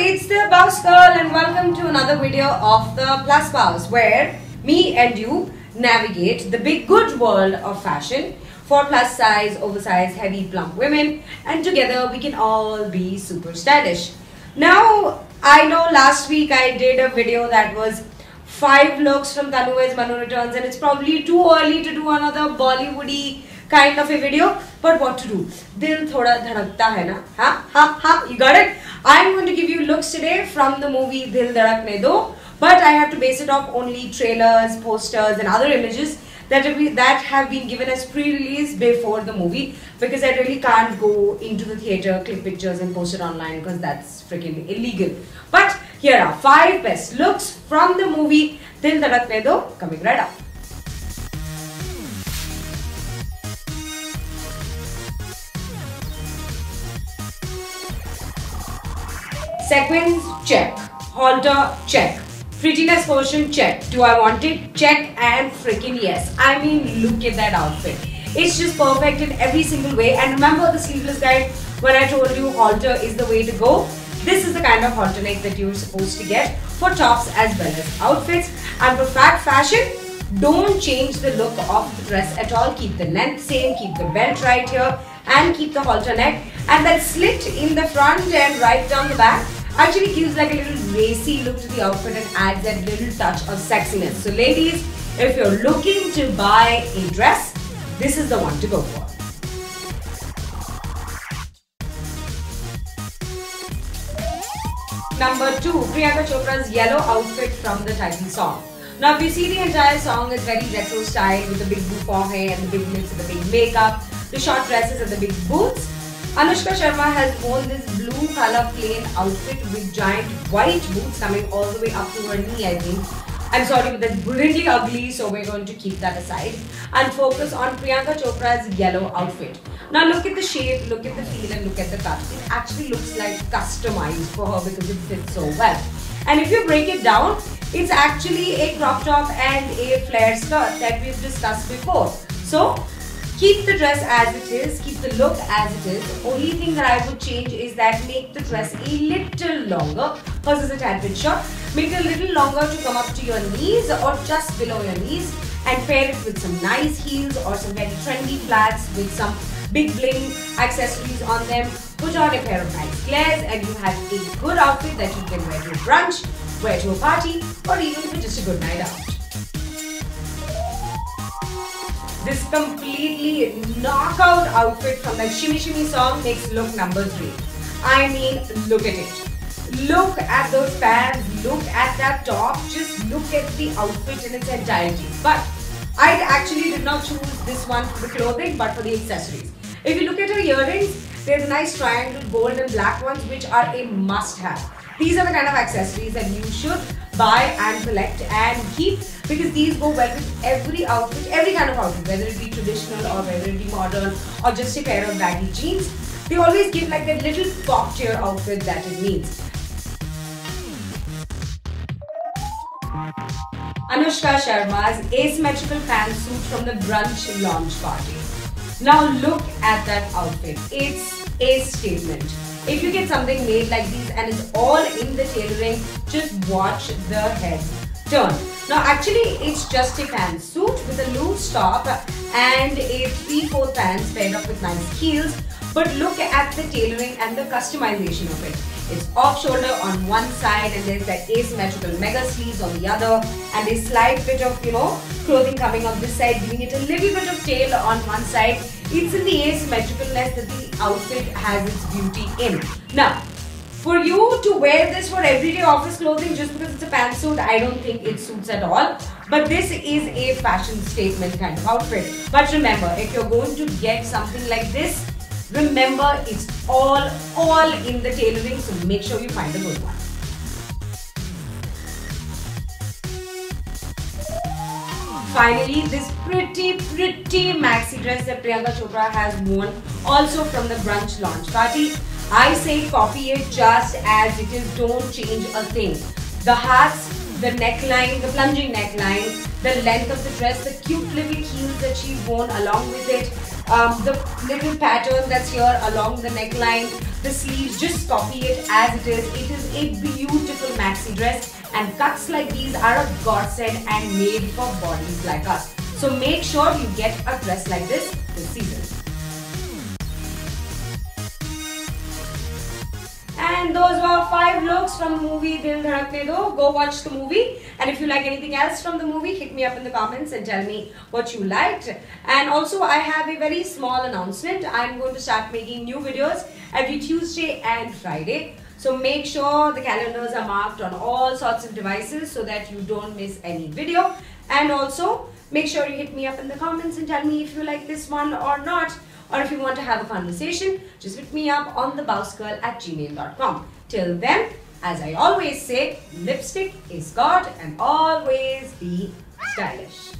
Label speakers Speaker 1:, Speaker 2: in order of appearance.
Speaker 1: it's the Boss Girl and welcome to another video of the Plus Boss, where me and you navigate the big good world of fashion for plus size, oversized, heavy, plump women, and together we can all be super stylish. Now, I know last week I did a video that was 5 looks from Tanu Wears Manu Returns, and it's probably too early to do another Bollywoody kind of a video, but what to do? Dil thoda dhadakta hai na? Ha, you got it? I'm going to give you looks today from the movie Dil Dhadakne Do, but I have to base it off only trailers, posters and other images that have been given as pre-release before the movie, because I really can't go into the theatre, click pictures and post it online because that's freaking illegal. But here are 5 best looks from the movie Dil Dhadakne Do, coming right up. Sequins, check. Halter, check. Prettiness quotient, check. Do I want it? Check and freaking yes. I mean, look at that outfit. It's just perfect in every single way. And remember the sleeveless guide when I told you halter is the way to go? This is the kind of halter neck that you're supposed to get for tops as well as outfits. And for fat fashion, don't change the look of the dress at all. Keep the length same, keep the belt right here and keep the halter neck. And that slit in the front and right down the back actually gives like a little racy look to the outfit and adds that little touch of sexiness. So ladies, if you're looking to buy a dress, this is the one to go for. Number 2, Priyanka Chopra's yellow outfit from the title song. Now if you see the entire song, it's very retro style with the big bouffant hair and the big lips and the big makeup, the short dresses and the big boots. Anushka Sharma has worn this blue color plain outfit with giant white boots coming all the way up to her knee, I think. I'm sorry, but that's brilliantly ugly, so we're going to keep that aside and focus on Priyanka Chopra's yellow outfit. Now look at the shape, look at the feel and look at the cut. It actually looks like customized for her because it fits so well. And if you break it down, it's actually a crop top and a flare skirt that we've discussed before. So keep the dress as it is, keep the look as it is. The only thing that I would change is that make the dress a little longer. Hers is a tad bit short. Make it a little longer to come up to your knees or just below your knees, and pair it with some nice heels or some very trendy flats with some big bling accessories on them. Put on a pair of nice glares and you have a good outfit that you can wear to a brunch, wear to a party, or even for just a good night out. This completely knockout outfit from that Shimmy Shimmy song makes look number 3. I mean, look at it. Look at those pants, look at that top, just look at the outfit in its entirety. But I actually did not choose this one for the clothing, but for the accessories. If you look at her earrings, there's a nice triangle gold and black ones which are a must-have. These are the kind of accessories that you should buy and collect and keep, because these go well with every outfit, every kind of outfit, whether it be traditional or whether it be modern or just a pair of baggy jeans. They always give like that little pop to your outfit that it needs. Anushka Sharma's asymmetrical pantsuit from the brunch launch party. Now look at that outfit. It's a statement. If you get something made like these and it's all in the tailoring, just watch the head turn. Now actually it's just a pantsuit with a loose top and a 3/4 pants paired up with nice heels. But look at the tailoring and the customization of it. It's off shoulder on one side and there's that asymmetrical mega sleeves on the other, and a slight bit of, clothing coming on this side, giving it a little bit of tail on one side. It's in the asymmetricalness that the outfit has its beauty in. Now, for you to wear this for everyday office clothing just because it's a pantsuit, I don't think it suits at all. But this is a fashion statement kind of outfit. But remember, if you're going to get something like this, remember it's all in the tailoring, so make sure you find a good one. Finally, this pretty maxi dress that Priyanka Chopra has worn, also from the brunch launch party. I say copy it just as it is, don't change a thing. The hearts, the neckline, the plunging neckline, the length of the dress, the cute little heels that she's worn along with it, the little pattern that's here along the neckline, The sleeves, just copy it as it is. It is a beautiful maxi dress, and cuts like these are a godsend and made for bodies like us. So make sure you get a dress like this season. And those were 5 looks from the movie Dil Dhadakne Do. Go watch the movie. And if you like anything else from the movie, hit me up in the comments and tell me what you liked. And also, I have a very small announcement. I'm going to start making new videos every Tuesday and Friday. So make sure the calendars are marked on all sorts of devices so that you don't miss any video. And also, make sure you hit me up in the comments and tell me if you like this one or not. Or if you want to have a conversation, just hit me up on thebousegirl@gmail.com. Till then, as I always say, lipstick is God and always be stylish.